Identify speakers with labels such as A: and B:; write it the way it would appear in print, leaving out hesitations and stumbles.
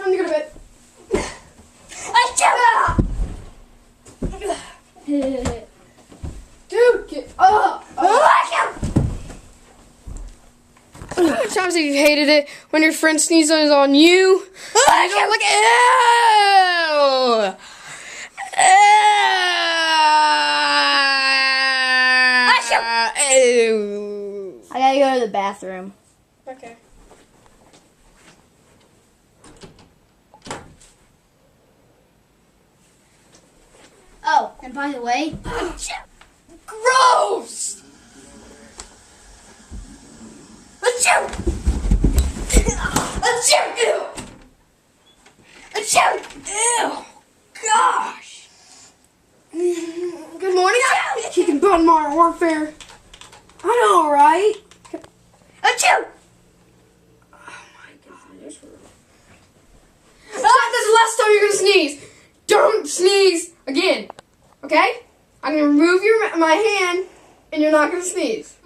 A: Time to go to bed. Dude, get up. How many times have you hated it when your friend sneezes on you? And you go like, ew! Ew!
B: I gotta go to the bathroom.
A: Okay.
B: Oh, and by the way,
A: Gross! Achoo! Achoo! Ew! Achoo! Ew! Gosh! Good morning, Kicking Butt Modern Warfare. I know, right? Achoo! Oh my gosh. That's the last time you're gonna sneeze. Don't sneeze again. Okay? I'm gonna remove my hand, and you're not gonna sneeze.